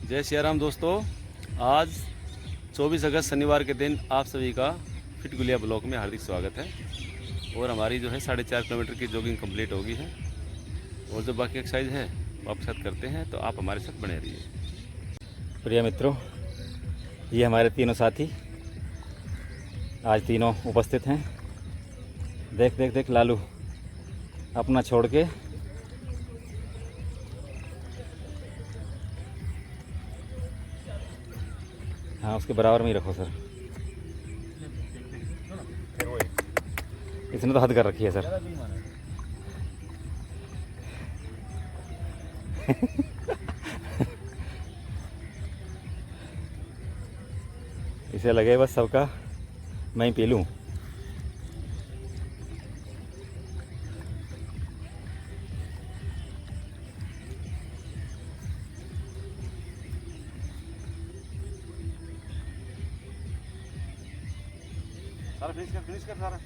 जय सिया राम दोस्तों। आज 24 अगस्त शनिवार के दिन आप सभी का फिट गुलिया ब्लॉक में हार्दिक स्वागत है। और हमारी जो है 4.5 किलोमीटर की जॉगिंग कंप्लीट होगी है और जो बाकी एक्सरसाइज है वो आपके साथ करते हैं, तो आप हमारे साथ बने रहिए। प्रिय मित्रों, ये हमारे तीनों साथी आज तीनों उपस्थित हैं। देख देख देख लालू अपना छोड़ के हाँ उसके बराबर में ही रखो सर। इसने तो हद कर रखी है सर। इसे लगे बस सबका मैं ही पी लूँ। सारा फिनिश कर सारा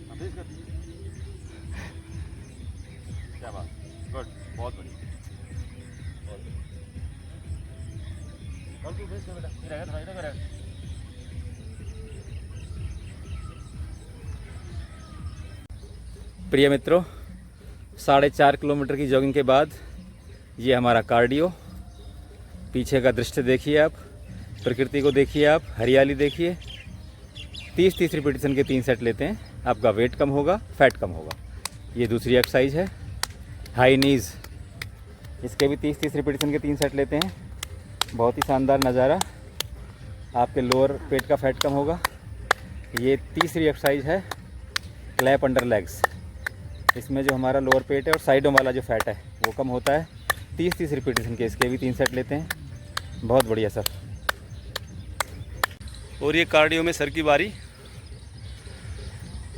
फिनिश कर। क्या बात, गुड, बहुत बढ़िया। फिनिश कर बेटा, ये रहेगा थोड़ा इधर रहेगा। प्रिय मित्रों, 4.5 किलोमीटर की जॉगिंग के बाद ये हमारा कार्डियो। पीछे का दृश्य देखिए आप, प्रकृति को देखिए आप, हरियाली देखिए। 30 रिपीटेशन के 3 सेट लेते हैं, आपका वेट कम होगा, फैट कम होगा। ये दूसरी एक्सरसाइज है हाई नीज़। इसके भी 30 रिपीटेशन के 3 सेट लेते हैं। बहुत ही शानदार नज़ारा, आपके लोअर पेट का फैट कम होगा। ये तीसरी एक्सरसाइज है क्लैप अंडर लेग्स। इसमें जो हमारा लोअर पेट है और साइडों वाला जो फैट है वो कम होता है। 30 रिपीटेशन के इसके भी 3 सेट लेते हैं। बहुत बढ़िया सर। और ये कार्डियो में सर की बारी।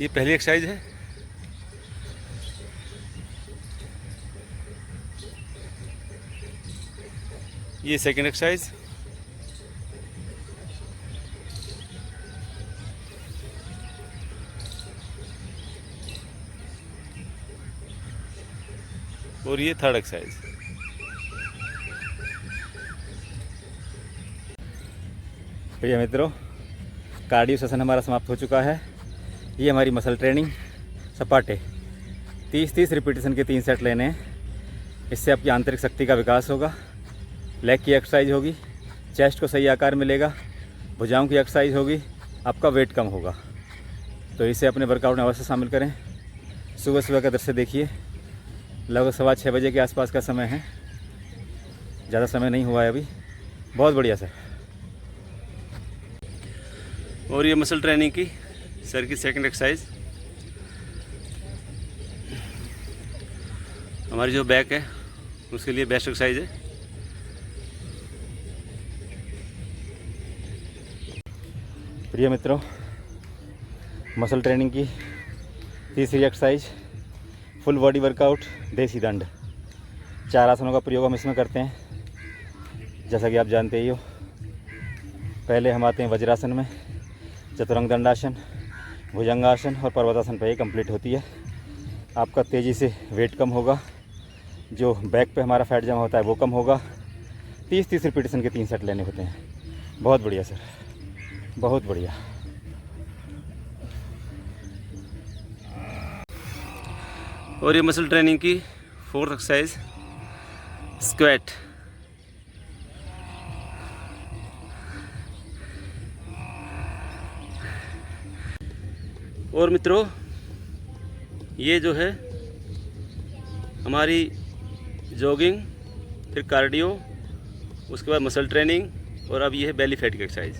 ये पहली एक्सरसाइज है। ये सेकंड एक्सरसाइज। और ये थर्ड एक्सरसाइज। प्रिय मित्रों, कार्डियो सेशन हमारा समाप्त हो चुका है। ये हमारी मसल ट्रेनिंग सपाटे 30 रिपीटेशन के 3 सेट लेने हैं। इससे आपकी आंतरिक शक्ति का विकास होगा। लेग की एक्सरसाइज होगी, चेस्ट को सही आकार मिलेगा, भुजाओं की एक्सरसाइज होगी, आपका वेट कम होगा। तो इसे अपने वर्कआउट में अवश्य शामिल करें। सुबह सुबह का दृश्य देखिए, लगभग 6:15 बजे के आसपास का समय है, ज़्यादा समय नहीं हुआ है अभी। बहुत बढ़िया सर। और ये मसल ट्रेनिंग की सर की सेकंड एक्सरसाइज। हमारी जो बैक है उसके लिए बेस्ट एक्सरसाइज है। प्रिय मित्रों, मसल ट्रेनिंग की तीसरी एक्सरसाइज फुल बॉडी वर्कआउट देसी दंड। 4 आसनों का प्रयोग हम इसमें करते हैं, जैसा कि आप जानते ही हो। पहले हम आते हैं वज्रासन में, चतुरंग दंडासन, भुजंगासन और पर्वतासन पर ये कंप्लीट होती है। आपका तेज़ी से वेट कम होगा, जो बैक पे हमारा फैट जमा होता है वो कम होगा। 30 रिपीटेशन के 3 सेट लेने होते हैं। बहुत बढ़िया सर, बहुत बढ़िया। और ये मसल ट्रेनिंग की फोर्थ एक्सरसाइज स्क्वैट। और मित्रों, ये जो है हमारी जॉगिंग, फिर कार्डियो, उसके बाद मसल ट्रेनिंग, और अब ये है बेली फैट की एक्सरसाइज।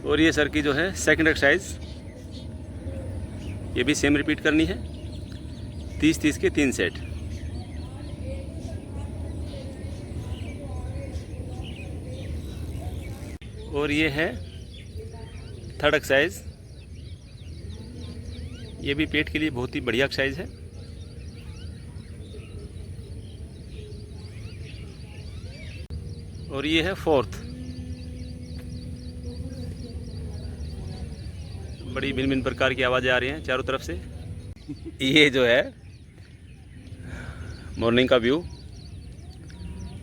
और ये सर की जो है सेकंड एक्सरसाइज। ये भी सेम रिपीट करनी है, 30 के 3 सेट। और ये है थर्ड एक्सरसाइज। ये भी पेट के लिए बहुत ही बढ़िया एक्सरसाइज है। और ये है फोर्थ। बड़ी भिन्न भिन्न प्रकार की आवाज़ें आ रही हैं चारों तरफ से। ये जो है मॉर्निंग का व्यू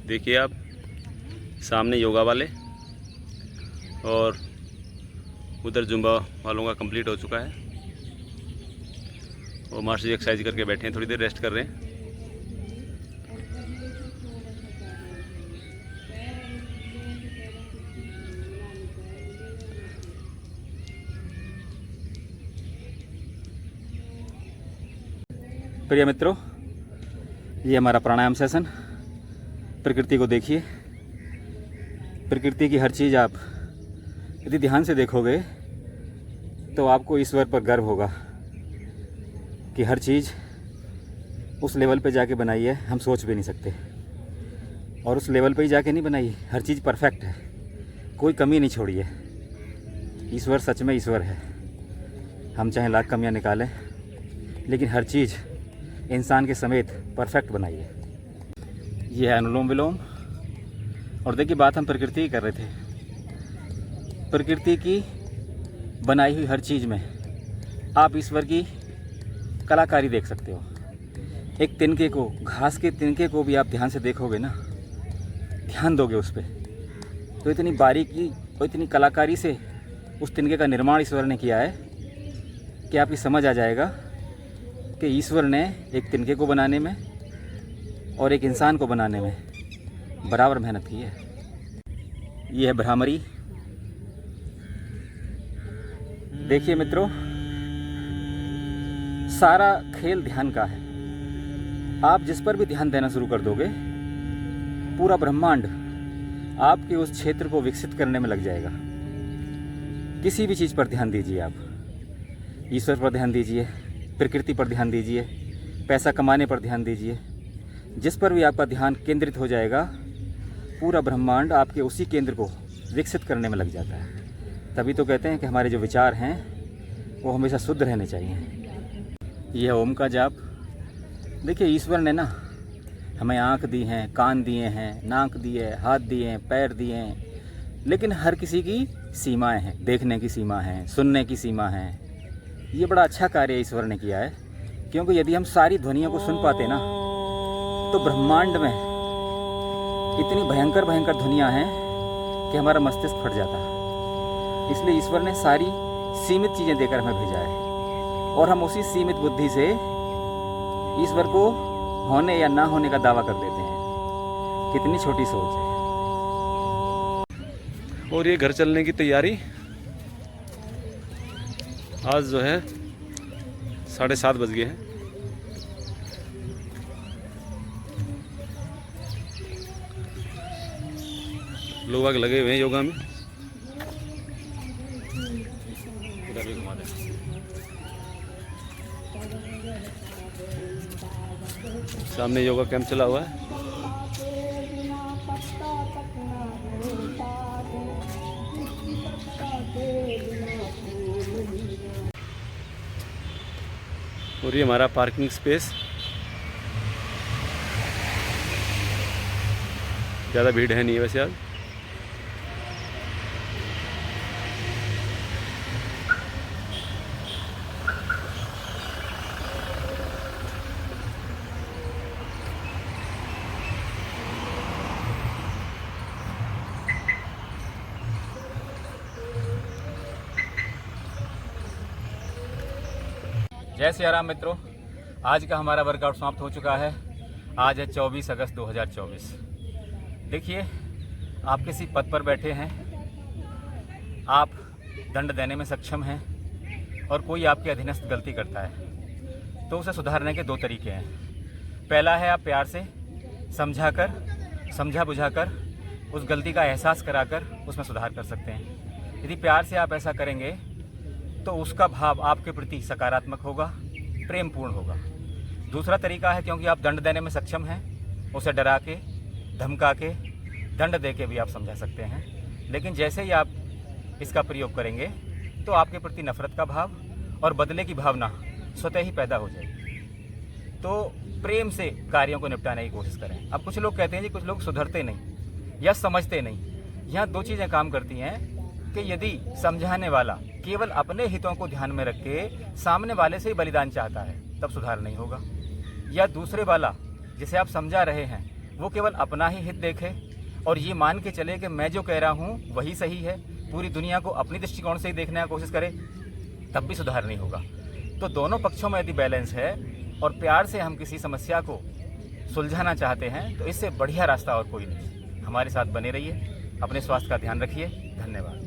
देखिए आप, सामने योगा वाले और उधर जुम्बा वालों का कंप्लीट हो चुका है और मास्टर जी एक्सरसाइज करके बैठे हैं, थोड़ी देर रेस्ट कर रहे हैं। प्रिय मित्रों, ये हमारा प्राणायाम सेशन। प्रकृति को देखिए, प्रकृति की हर चीज़ आप यदि ध्यान से देखोगे तो आपको ईश्वर पर गर्व होगा कि हर चीज़ उस लेवल पे जाके बनाई है, हम सोच भी नहीं सकते। और उस लेवल पे ही जाके नहीं बनाई, हर चीज़ परफेक्ट है, कोई कमी नहीं छोड़ी है। ईश्वर सच में ईश्वर है। हम चाहे लाख कमियां निकालें, लेकिन हर चीज़ इंसान के समेत परफेक्ट बनाई है। ये है अनुलोम विलोम। और देखिए, बात हम प्रकृति की कर रहे थे। प्रकृति की बनाई हुई हर चीज़ में आप ईश्वर की कलाकारी देख सकते हो। एक तिनके को, घास के तिनके को भी आप ध्यान से देखोगे ना, ध्यान दोगे उस पर, तो इतनी बारीकी और इतनी कलाकारी से उस तिनके का निर्माण ईश्वर ने किया है कि आपकी समझ आ जाएगा कि ईश्वर ने एक तिनके को बनाने में और एक इंसान को बनाने में बराबर मेहनत की है। ये है भ्रामरी। देखिए मित्रों, सारा खेल ध्यान का है। आप जिस पर भी ध्यान देना शुरू कर दोगे, पूरा ब्रह्मांड आपके उस क्षेत्र को विकसित करने में लग जाएगा। किसी भी चीज़ पर ध्यान दीजिए आप, ईश्वर पर ध्यान दीजिए, प्रकृति पर ध्यान दीजिए, पैसा कमाने पर ध्यान दीजिए। जिस पर भी आपका ध्यान केंद्रित हो जाएगा, पूरा ब्रह्मांड आपके उसी केंद्र को विकसित करने में लग जाता है। तभी तो कहते हैं कि हमारे जो विचार हैं वो हमेशा शुद्ध रहने चाहिए। यह ओम का जाप। देखिए, ईश्वर ने ना हमें आँख दी हैं, कान दिए हैं, नाक दिए, हाथ दिए हैं, पैर दिए हैं, लेकिन हर किसी की सीमाएं हैं। देखने की सीमा है, सुनने की सीमा है। ये बड़ा अच्छा कार्य ईश्वर ने किया है, क्योंकि यदि हम सारी ध्वनियों को सुन पाते ना, तो ब्रह्मांड में इतनी भयंकर भयंकर ध्वनियाँ हैं कि हमारा मस्तिष्क फट जाता है। इसलिए ईश्वर ने सारी सीमित चीज़ें देकर हमें भेजा है, और हम उसी सीमित बुद्धि से ईश्वर को होने या ना होने का दावा कर देते हैं। कितनी छोटी सोच है। और ये घर चलने की तैयारी आज जो है 7:30 बज गए हैं। लोग आगे लगे हुए हैं योगा में। इधर भी घुमा दें। सामने योगा कैंप चला हुआ है। और ये हमारा पार्किंग स्पेस। ज़्यादा भीड़ है नहीं है वैसे आज। जय सिया राम मित्रों, आज का हमारा वर्कआउट समाप्त हो चुका है। आज है 24 अगस्त 2024। देखिए, आप किसी पद पर बैठे हैं, आप दंड देने में सक्षम हैं, और कोई आपके अधीनस्थ गलती करता है तो उसे सुधारने के दो तरीके हैं। पहला है, आप प्यार से समझा बुझाकर उस गलती का एहसास कराकर उसमें सुधार कर सकते हैं। यदि प्यार से आप ऐसा करेंगे तो उसका भाव आपके प्रति सकारात्मक होगा, प्रेमपूर्ण होगा। दूसरा तरीका है, क्योंकि आप दंड देने में सक्षम हैं, उसे डरा के, धमका के, दंड दे के भी आप समझा सकते हैं। लेकिन जैसे ही आप इसका प्रयोग करेंगे तो आपके प्रति नफरत का भाव और बदले की भावना स्वतः ही पैदा हो जाएगी। तो प्रेम से कार्यों को निपटाने की कोशिश करें। अब कुछ लोग कहते हैं जी कुछ लोग सुधरते नहीं या समझते नहीं। यहाँ दो चीज़ें काम करती हैं कि यदि समझाने वाला केवल अपने हितों को ध्यान में रख के सामने वाले से ही बलिदान चाहता है, तब सुधार नहीं होगा। या दूसरे वाला जिसे आप समझा रहे हैं वो केवल अपना ही हित देखे और ये मान के चले कि मैं जो कह रहा हूँ वही सही है, पूरी दुनिया को अपनी दृष्टिकोण से ही देखने की कोशिश करे, तब भी सुधार नहीं होगा। तो दोनों पक्षों में यदि बैलेंस है और प्यार से हम किसी समस्या को सुलझाना चाहते हैं तो इससे बढ़िया रास्ता और कोई नहीं। हमारे साथ बने रहिए, अपने स्वास्थ्य का ध्यान रखिए। धन्यवाद।